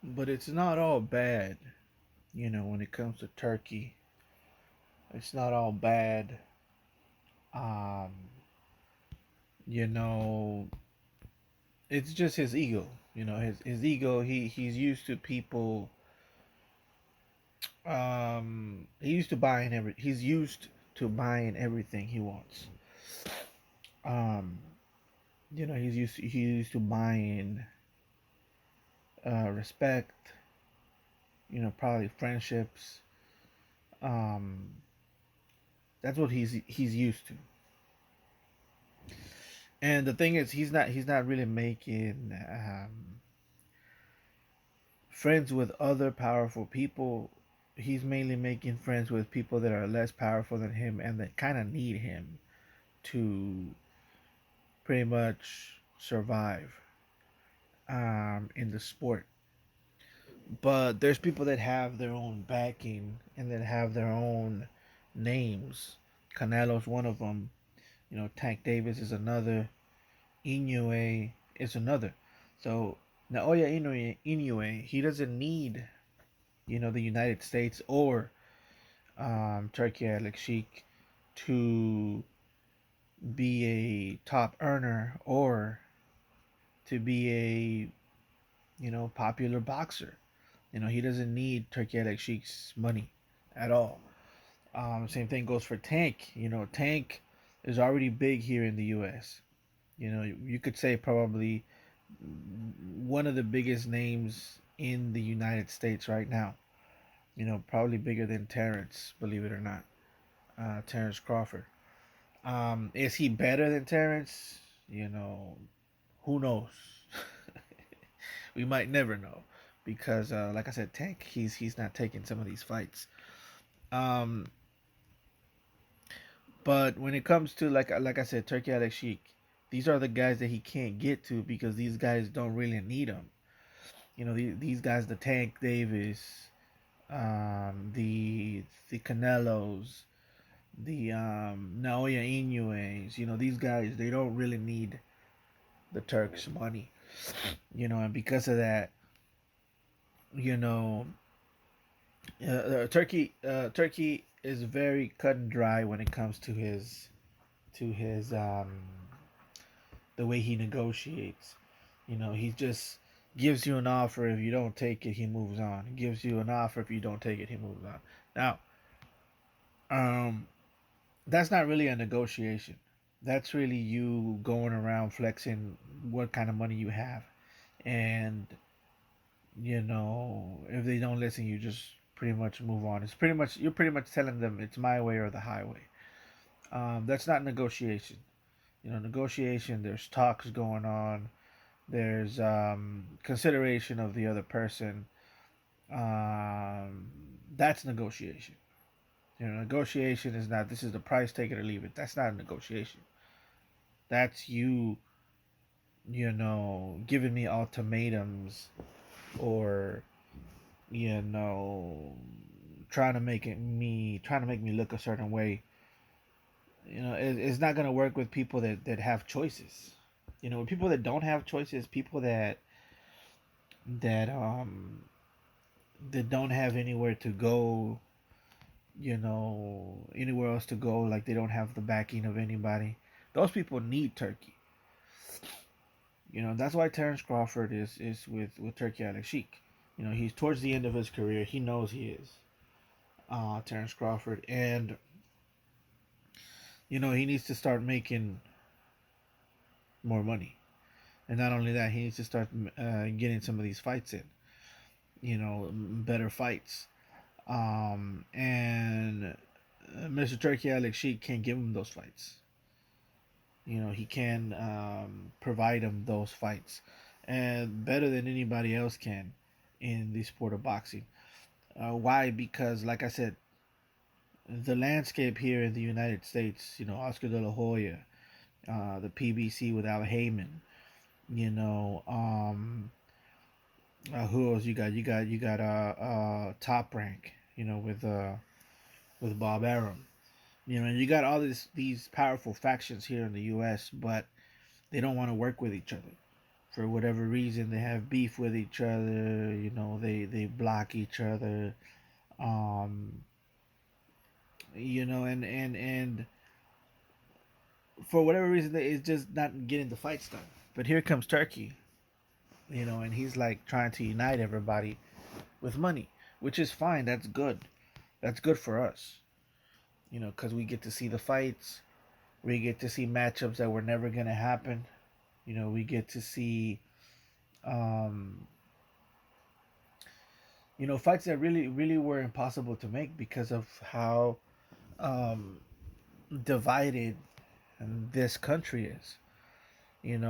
But it's not all bad, when it comes to Turkey. It's not all bad. Um, you know, it's just his ego. His ego. He's used to people. He's used to buying everything he wants. Um, he's used to buying respect. Probably friendships. Um, that's what he's used to. And the thing is, he's not really making friends with other powerful people. He's mainly making friends with people that are less powerful than him and that kind of need him to pretty much survive in the sport. But there's people that have their own backing and that have their own names. Canelo's one of them. Tank Davis is another. Inoue is another. So Naoya Inoue, he doesn't need the United States or Turkey Alex Sheik to be a top earner or to be a popular boxer. He doesn't need Turkey Alex Sheik's money at all. Same thing goes for Tank. Tank is already big here in the U.S. You could say probably one of the biggest names in the United States right now. Probably bigger than Terrence, believe it or not. Terrence Crawford. Is he better than Terrence? Who knows? We might never know because, like I said, Tank, he's not taking some of these fights. Um, but when it comes to like I said, Turkey Alex Sheik, these are the guys that he can't get to because these guys don't really need him. These guys, the Tank Davis, the Canelos, the Naoya Inoue's. These guys they don't really need the Turks' money. And because of that, you know, Turkey is very cut and dry when it comes to his the way he negotiates. He just gives you an offer. If you don't take it, he moves on. He gives you an offer. If you don't take it, he moves on. Now, um, that's not really a negotiation. That's really you going around flexing what kind of money you have. And, if they don't listen, you just pretty much move on. You're pretty much telling them it's my way or the highway. That's not negotiation. Negotiation, there's talks going on, there's consideration of the other person. Um, that's negotiation. Negotiation is not, this is the price, take it or leave it. That's not a negotiation. That's giving me ultimatums or, you know, trying to make me look a certain way. It's not gonna work with people that have choices. With people that don't have choices, people that that don't have anywhere to go, anywhere else to go, like they don't have the backing of anybody. Those people need Turkey. That's why Terrence Crawford is with Turkey Alex Sheik. He's towards the end of his career. He knows he is Terrence Crawford, and he needs to start making more money. And not only that, he needs to start getting some of these fights in. Better fights. And Mr. Turkey Alex Sheik can't give him those fights. He can provide him those fights, and better than anybody else can in the sport of boxing. Why? Because, like I said, the landscape here in the United States, Oscar De La Hoya, the PBC with Al Heyman, you know, who else you got? You got Top Rank, with Bob Arum. You got all these powerful factions here in the U.S., but they don't want to work with each other for whatever reason they have beef with each other. They block each other. Um, and for whatever reason, it's just not getting the fights done. But here comes Turkey, and he's like trying to unite everybody with money, which is fine. That's good. That's good for us, because we get to see the fights. We get to see matchups that were never gonna happen. We get to see, um, fights that really, really were impossible to make because of how um, divided this country is. And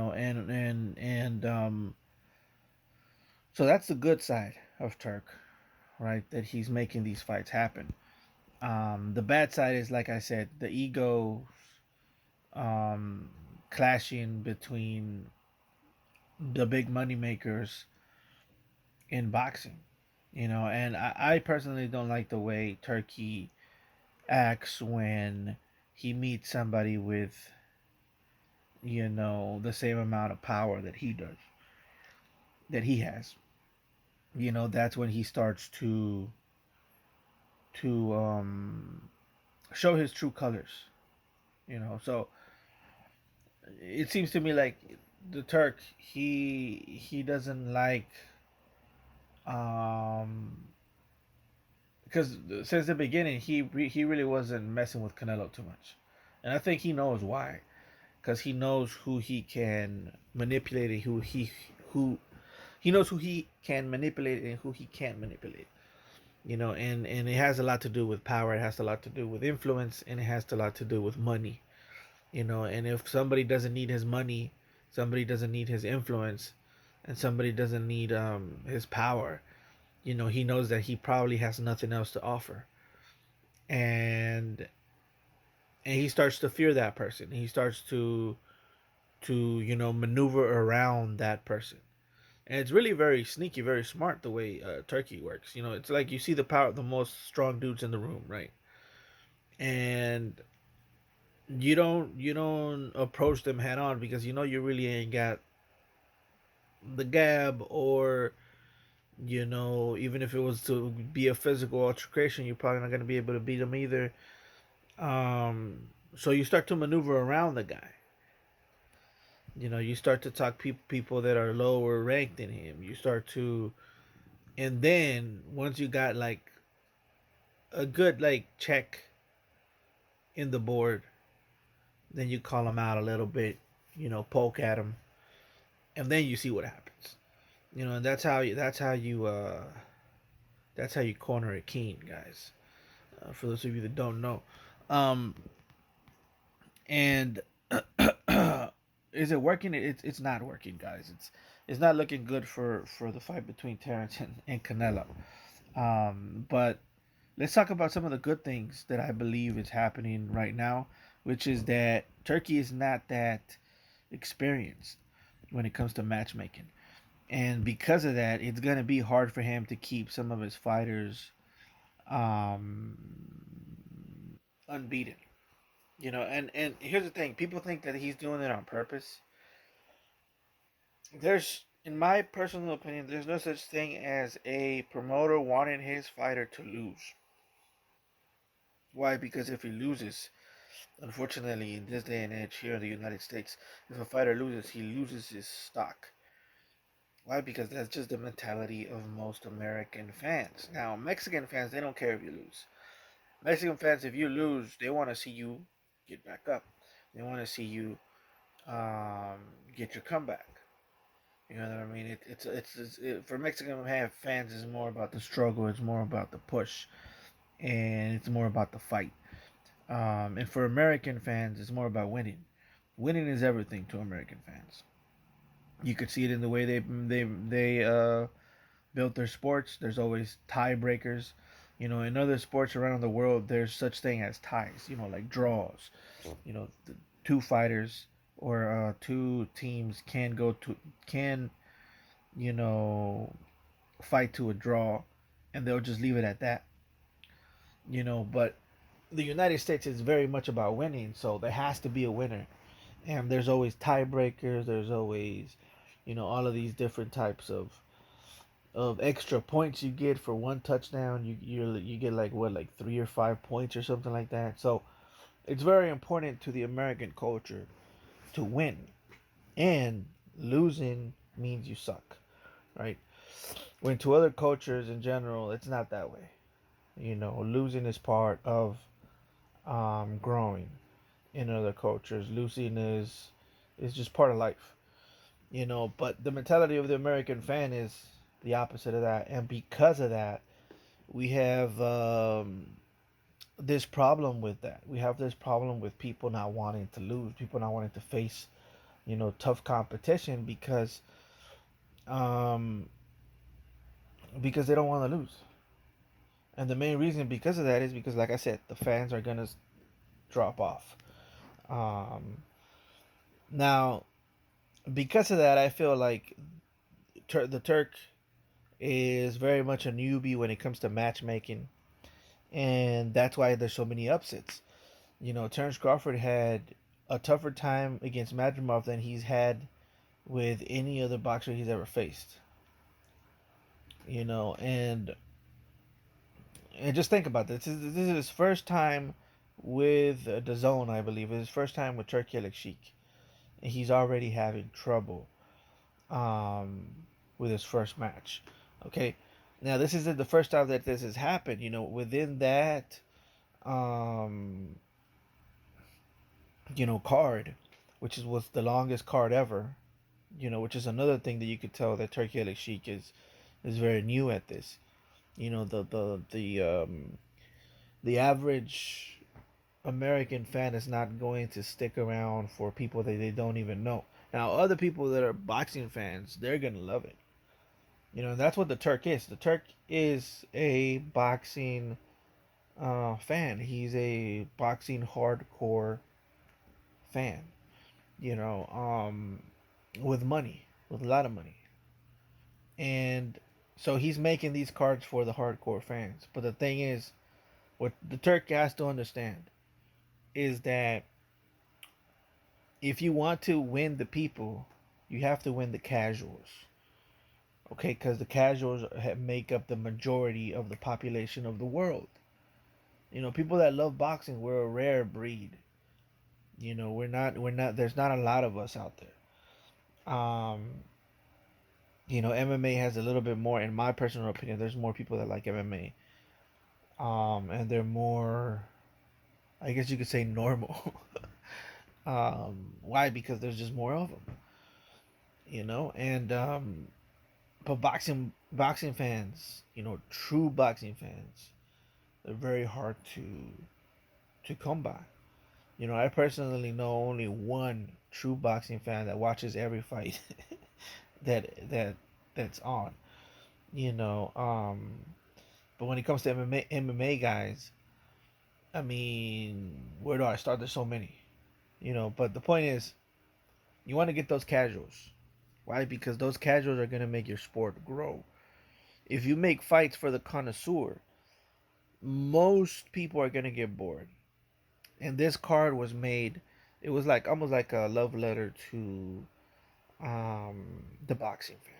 so that's the good side of Turk, right? That he's making these fights happen. The bad side is, like I said, the ego um, clashing between the big money makers in boxing. And I personally don't like the way Turkey acts when he meets somebody with, the same amount of power that he does, that he has. That's when he starts to show his true colors. So it seems to me like the Turk, he doesn't like, um because since the beginning he really wasn't messing with Canelo too much, and I think he knows why, because he knows who he can manipulate and who he knows who he can manipulate and who he can't manipulate. And it has a lot to do with power. It has a lot to do with influence, and it has a lot to do with money. And if somebody doesn't need his money, somebody doesn't need his influence, and somebody doesn't need his power, he knows that he probably has nothing else to offer. And and he starts to fear that person. He starts to maneuver around that person. And it's really very sneaky, very smart the way Turkey works. It's like you see the power of the most strong dudes in the room, right? And you don't approach them head on, because you really ain't got the gab, or even if it was to be a physical altercation, you're probably not going to be able to beat them either. So you start to maneuver around the guy. You start to talk people that are lower ranked than him. You start to, and then once you got like a good like check in the board, then you call him out a little bit, poke at him, and then you see what happens. And that's how you corner a king, guys. For those of you that don't know, um, and is it working? It's not working, guys. It's not looking good for the fight between Terrence and Canelo. But let's talk about some of the good things that I believe is happening right now, which is that Turkey is not that experienced when it comes to matchmaking. And because of that, it's going to be hard for him to keep some of his fighters um, unbeaten. And here's the thing: people think that he's doing it on purpose. In my personal opinion, there's no such thing as a promoter wanting his fighter to lose. Why? Because if he loses, unfortunately, in this day and age here in the United States, if a fighter loses, he loses his stock. Why? Because that's just the mentality of most American fans. Now, Mexican fans, they don't care if you lose. Mexican fans, if you lose, they want to see you get back up. They want to see you um, get your comeback. You know what I mean? For Mexican fans, it's more about the struggle. It's more about the push, and it's more about the fight. And for American fans, it's more about winning. Winning is everything to American fans. You could see it in the way they built their sports. There's always tiebreakers. In other sports around the world, there's such thing as ties. Like draws. The two fighters or two teams can you know fight to a draw, and they'll just leave it at that. But the United States is very much about winning, so there has to be a winner. And there's always tiebreakers. There's always, all of these different types of extra points you get for one touchdown. You get like what, like 3 or 5 points or something like that. So it's very important to the American culture to win, and losing means you suck, right? When to other cultures in general, it's not that way. Losing is part of growing. In other cultures, losing is just part of life. But the mentality of the American fan is the opposite of that, and because of that, we have this problem with that. We have this problem with people not wanting to lose, people not wanting to face, tough competition um, because they don't want to lose. And the main reason because of that is because, like I said, the fans are gonna drop off. Um, Now, because of that, I feel like the Turk is very much a newbie when it comes to matchmaking, and that's why there's so many upsets. Terence Crawford had a tougher time against Madrimov than he's had with any other boxer he's ever faced. And just think about this. This is his first time with the Zone, I believe. It's his first time with Turki Sheik, and he's already having trouble um, with his first match. Okay, now this isn't the first time that this has happened. Within that, um, card, which was the longest card ever. Which is another thing that you could tell that Turki Sheik is very new at this. The average American fan is not going to stick around for people that they don't even know. Now, other people that are boxing fans, they're gonna love it. That's what the Turk is. The Turk is a boxing fan. He's a boxing hardcore fan. You know, um, with money, with a lot of money, and so he's making these cards for the hardcore fans. But the thing is, what the Turk has to understand is that if you want to win the people, you have to win the casuals. Okay, because the casuals make up the majority of the population of the world. People that love boxing, we're a rare breed. We're not. There's not a lot of us out there. MMA has a little bit more, in my personal opinion. There's more people that like MMA. And they're more, I guess you could say, normal. Why? Because there's just more of them. And but boxing fans, true boxing fans, they're very hard to come by. I personally know only one true boxing fan that watches every fight that's on. You know, um, but when it comes to MMA guys, I mean, where do I start? There's so many. But the point is, you want to get those casuals. Why? Because those casuals are gonna make your sport grow. If you make fights for the connoisseur, most people are gonna get bored. And this card was made. It was like almost like a love letter to the boxing fan.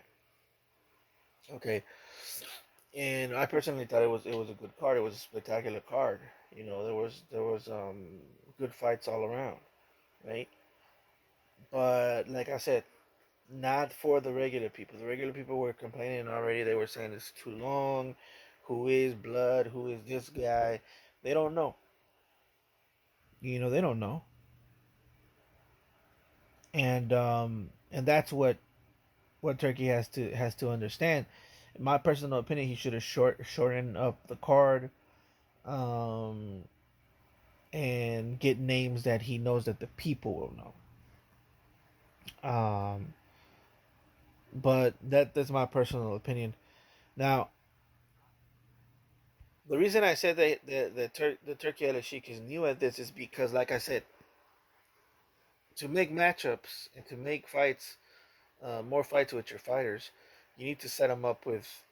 Okay, and I personally thought it was a good card. It was a spectacular card. There was good fights all around, right? But like I said, not for the regular people. The regular people were complaining already. They were saying it's too long. Who is Blood? Who is this guy? They don't know. They don't know. And that's what Turkey has to understand. In my personal opinion, he should have shortened up the card, um, and get names that he knows that the people will know. But that's my personal opinion. Now, the reason I said that the Turkey Al Sheikh is new at this is because, like I said, to make matchups and to make fights, more fights with your fighters, you need to set them up with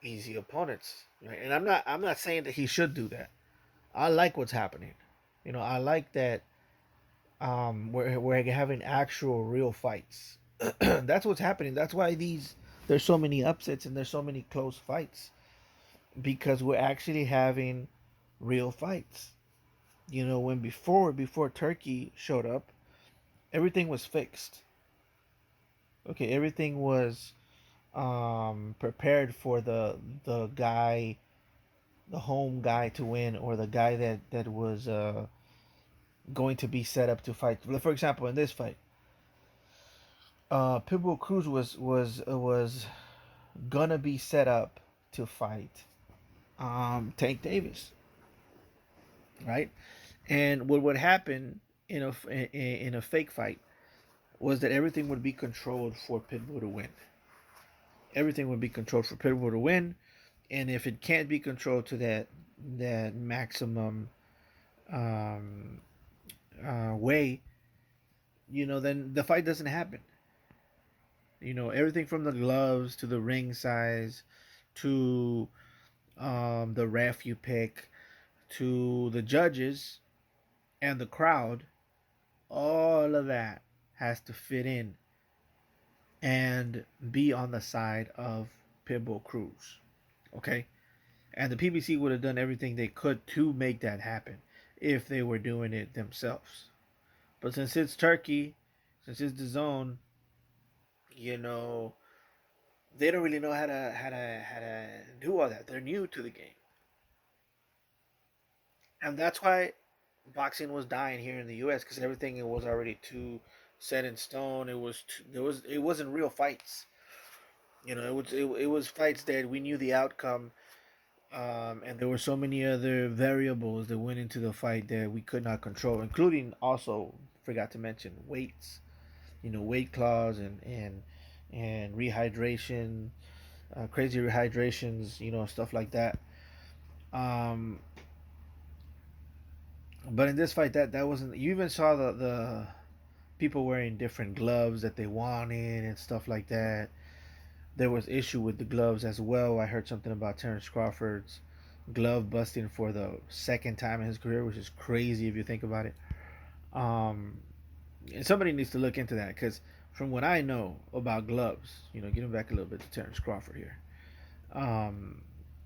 easy opponents, right? And I'm not saying that he should do that. I like what's happening. I like that we're having actual real fights. That's what's happening. That's why there's so many upsets and there's so many close fights, because we're actually having real fights. When before Turkey showed up, everything was fixed. Okay, everything was prepared for the home guy to win, or the guy that was going to be set up to fight. For example, in this fight, Pitbull Cruz was gonna be set up to fight Tank Davis, right? And what would happen in a fake fight was that everything would be controlled for Pitbull to win. Everything would be controlled for Pitbull to win, and if it can't be controlled to that maximum um, way, then the fight doesn't happen. Everything from the gloves to the ring size to the ref you pick to the judges and the crowd, all of that has to fit in and be on the side of Pitbull Cruz. Okay? And the PBC would have done everything they could to make that happen if they were doing it themselves. But since it's Turkey, since it's the zone, you know, they don't really know how to do all that. They're new to the game. And that's why boxing was dying here in the US, because everything it was already too set in stone. It wasn't real fights. It was fights that we knew the outcome, and there were so many other variables that went into the fight that we could not control, including also forgot to mention weights. Weight clause and rehydration, crazy rehydrations, stuff like that. Um, but in this fight, that wasn't. You even saw the people wearing different gloves that they wanted and stuff like that. There was issue with the gloves as well. I heard something about Terrence Crawford's glove busting for the second time in his career, which is crazy if you think about it. Um, and somebody needs to look into that, because from what I know about gloves, getting back a little bit to Terrence Crawford here,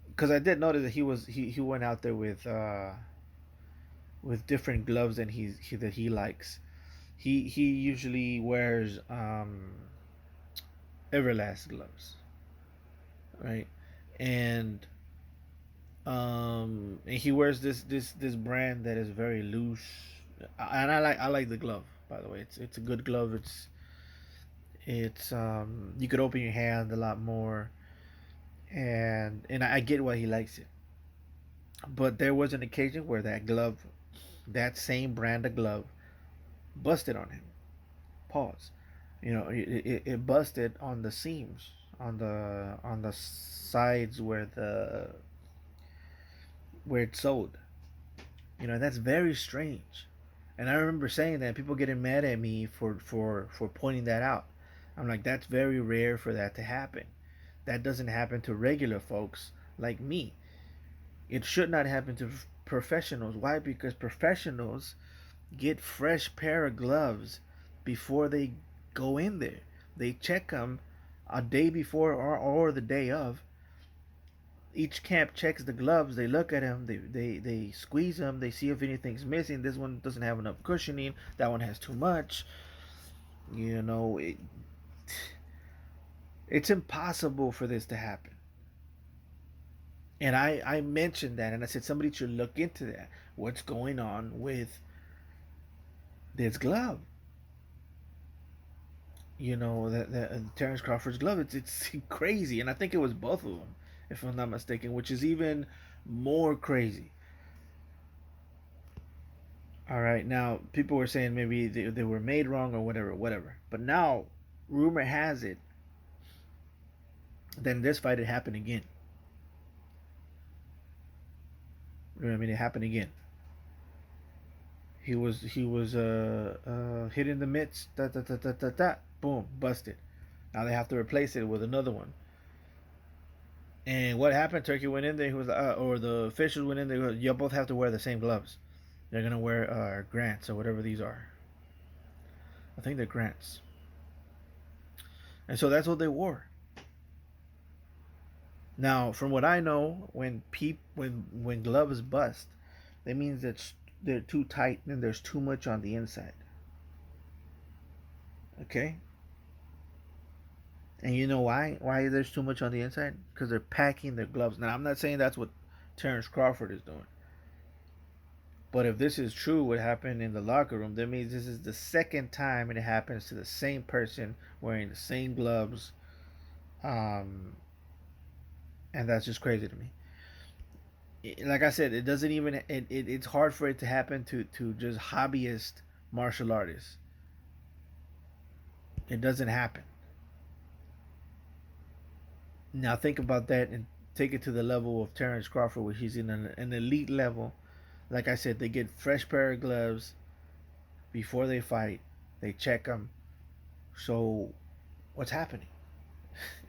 because I did notice that he went out there with different gloves than that he likes. He usually wears Everlast gloves, right? And and he wears this brand that is very loose, and I like the glove. By the way, it's a good glove. It's you could open your hand a lot more, and I get why he likes it. But there was an occasion where that glove, that same brand of glove, busted on him. Pause. It busted on the seams, on the sides where it's sewed. That's very strange. And I remember saying that, people getting mad at me for pointing that out. I'm like, that's very rare for that to happen. That doesn't happen to regular folks like me. It should not happen to professionals. Why? Because professionals get fresh pair of gloves before they go in there. They check them a day before, or the day of. Each camp checks the gloves. They look at them. They squeeze them. They see if anything's missing. This one doesn't have enough cushioning. That one has too much. You know, it, it's impossible for this to happen. And I mentioned that, and I said somebody should look into that. What's going on with this glove? That Terrence Crawford's glove. It's crazy, and I think it was both of them, if I'm not mistaken, which is even more crazy. All right, now people were saying maybe they were made wrong or whatever, whatever. But now, rumor has it, then this fight had happened again. You know what I mean? It happened again. He was hit in the midst. Da, da, da, da, da, da, boom, busted. Now they have to replace it with another one. And what happened? Turkey went in there. He was, or the officials went in there. You both have to wear the same gloves. They're gonna wear grants or whatever these are. I think they're grants. And so that's what they wore. Now, from what I know, when gloves bust, that means that they're too tight and there's too much on the inside. Okay, and you know why? Why there's too much on the inside? Because they're packing their gloves. Now, I'm not saying that's what Terrence Crawford is doing, but if this is true, what happened in the locker room, that means this is the second time it happens to the same person wearing the same gloves. Um, and that's just crazy to me. Like I said, it doesn't even it's hard for it to happen to just hobbyist martial artists. It doesn't happen. Now think about that and take it to the level of Terrence Crawford, where he's in an elite level. Like I said, they get fresh pair of gloves before they fight. They check them. So what's happening?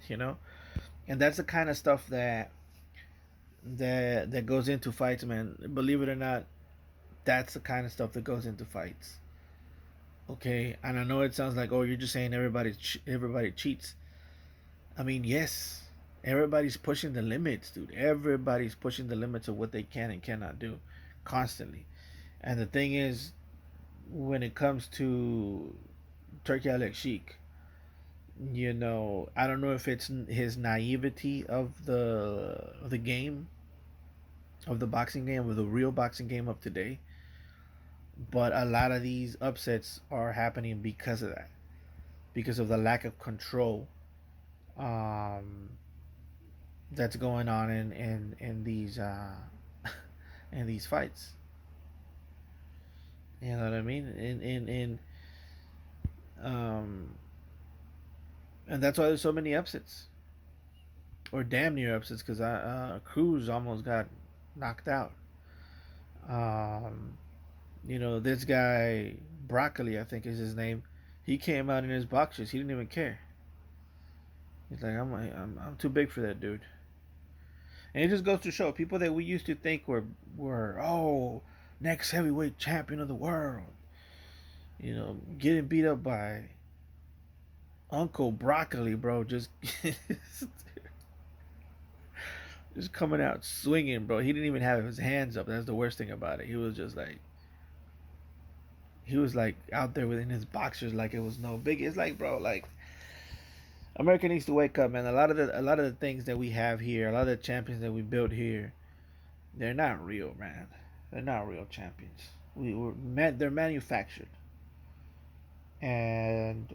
you know, and that's the kind of stuff that goes into fights, man. Believe it or not, that's the kind of stuff that goes into fights. Okay, and I know it sounds like, oh, you're just saying everybody cheats. I mean, yes, everybody's pushing the limits, dude. Everybody's pushing the limits of what they can and cannot do, constantly. And the thing is, when it comes to Turkey Alex Sheik, I don't know if it's his naivety of the game, of the boxing game, of the real boxing game of today, but a lot of these upsets are happening because of that, because of the lack of control um, that's going on in these in these fights. You know what I mean? In um, and that's why there's so many upsets, or damn near upsets, because Cruz almost got knocked out. Um, this guy Broccoli, I think is his name. He came out in his boxers. He didn't even care. He's like, I'm too big for that dude. And it just goes to show people that we used to think were next heavyweight champion of the world. Getting beat up by Uncle Broccoli, bro. Just coming out swinging, bro. He didn't even have his hands up. That's the worst thing about it. He was like out there within his boxers like it was no big. It's like, bro, like America needs to wake up, man. A lot of the things that we have here, a lot of the champions that we built here, they're not real, man. They're not real champions. They're manufactured, and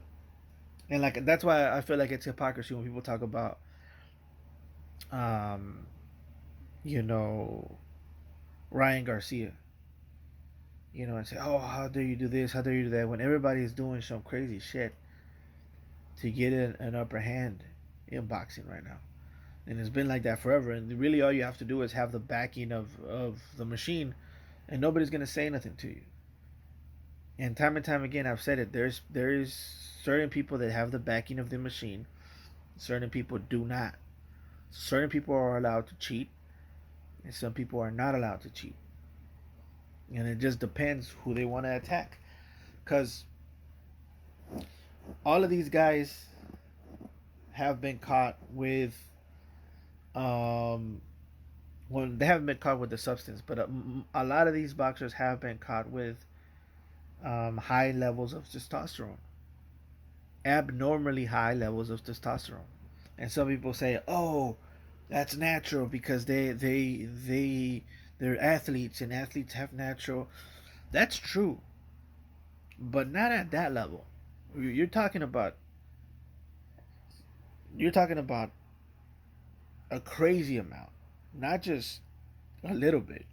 like that's why I feel like it's hypocrisy when people talk about, um, you know, Ryan Garcia. And say, oh, how dare you do this? How dare you do that? When everybody's doing some crazy shit to get an upper hand in boxing right now. And it's been like that forever. And really, all you have to do is have the backing of the machine, and nobody's gonna say nothing to you. And time again, I've said it. There is certain people that have the backing of the machine. Certain people do not. Certain people are allowed to cheat, and some people are not allowed to cheat. And it just depends who they want to attack. Because all of these guys have been caught with um well, they haven't been caught with the substance, but a lot of these boxers have been caught with high levels of testosterone, abnormally high levels of testosterone. And some people say, oh, that's natural because they're athletes, and athletes have natural. That's true, but not at that level. you're talking about you're talking about a crazy amount, not just a little bit,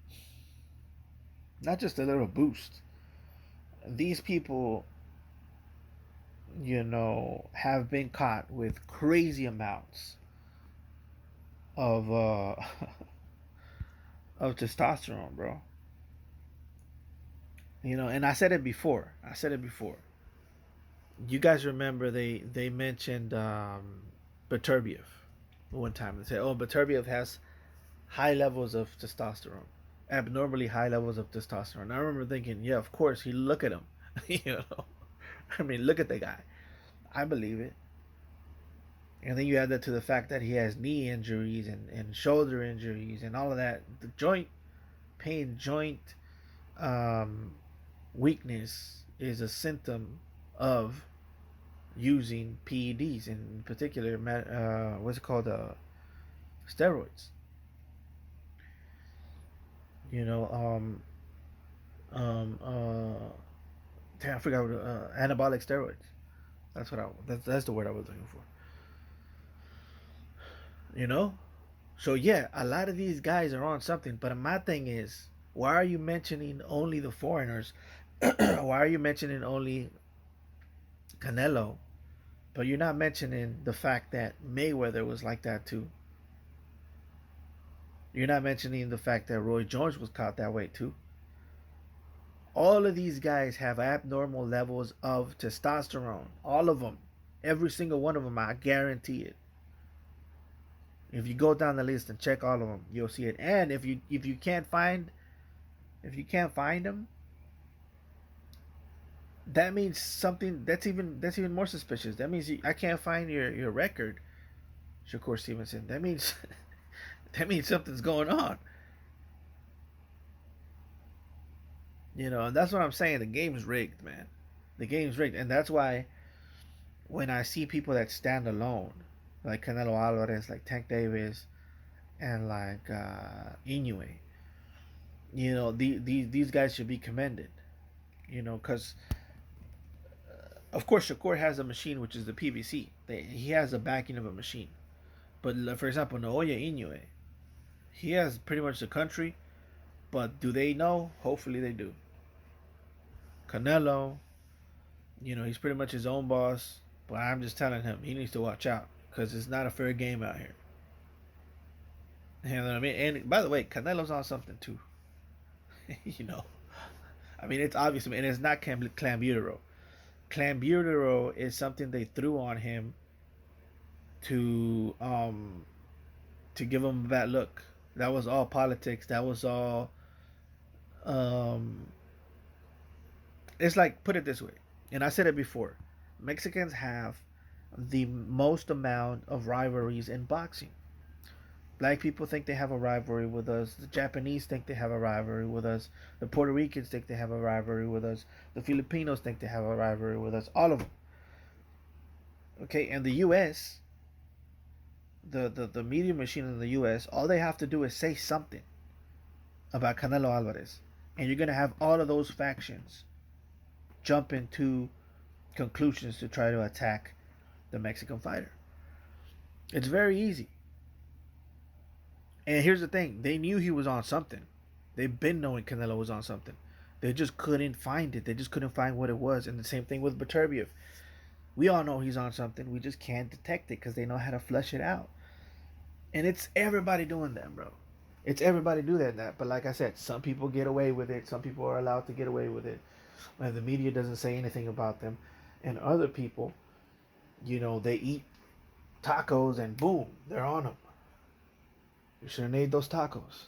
not just a little boost. These people, have been caught with crazy amounts of of testosterone, bro. And I said it before. You guys remember they mentioned Beterbiev one time. They said, "Oh, Beterbiev has high levels of testosterone, abnormally high levels of testosterone." I remember thinking, "Yeah, of course. He look at him, you know. I mean, look at the guy. I believe it. And then you add that to the fact that he has knee injuries and shoulder injuries and all of that. The joint pain, joint um, weakness is a symptom of using PEDs, in particular, what's it called, steroids. You know, um, uh, damn, I forgot what, anabolic steroids. That's the word I was looking for. You know, so yeah, a lot of these guys are on something. But my thing is, why are you mentioning only the foreigners? Why are you mentioning only Canelo? But you're not mentioning the fact that Mayweather was like that too. You're not mentioning the fact that Roy Jones was caught that way too. All of these guys have abnormal levels of testosterone. All of them. Every single one of them, I guarantee it. If you go down the list and check all of them, you'll see it. And if you can't find them, that means something that's even more suspicious. That means I can't find your record, Shakur Stevenson. That means that means something's going on. And that's what I'm saying. The game's rigged, man. The game's rigged, and that's why when I see people that stand alone, like Canelo Alvarez, like Tank Davis, and like Inoue, these guys should be commended. Because of course Shakur has a machine, which is the PBC. He has the backing of a machine. But for example, Naoya Inoue, he has pretty much the country. But do they know? Hopefully they do. Canelo, he's pretty much his own boss. But I'm just telling him he needs to watch out because it's not a fair game out here. You know what I mean? And by the way, Canelo's on something too. you know, I mean it's obvious, and it's not clenbuterol. Clenbuterol is something they threw on him to to give him a bad look. That was all politics. That was all. Um, it's like, put it this way, and I said it before. Mexicans have the most amount of rivalries in boxing. Black people think they have a rivalry with us. The Japanese think they have a rivalry with us. The Puerto Ricans think they have a rivalry with us. The Filipinos think they have a rivalry with us. All of them. Okay, and the U.S., the media machine in the U.S., all they have to do is say something about Canelo Alvarez, and you're gonna have all of those factions jump into conclusions to try to attack the Mexican fighter. It's very easy. And here's the thing: they knew he was on something. They've been knowing Canelo was on something. They just couldn't find it. They just couldn't find what it was. And the same thing with Beterbiev. We all know he's on something. We just can't detect it because they know how to flesh it out. And it's everybody doing that, bro. It's everybody do that. But like I said, some people get away with it. Some people are allowed to get away with it. And the media doesn't say anything about them. And other people, they eat tacos and boom, they're on them. You should have made those tacos.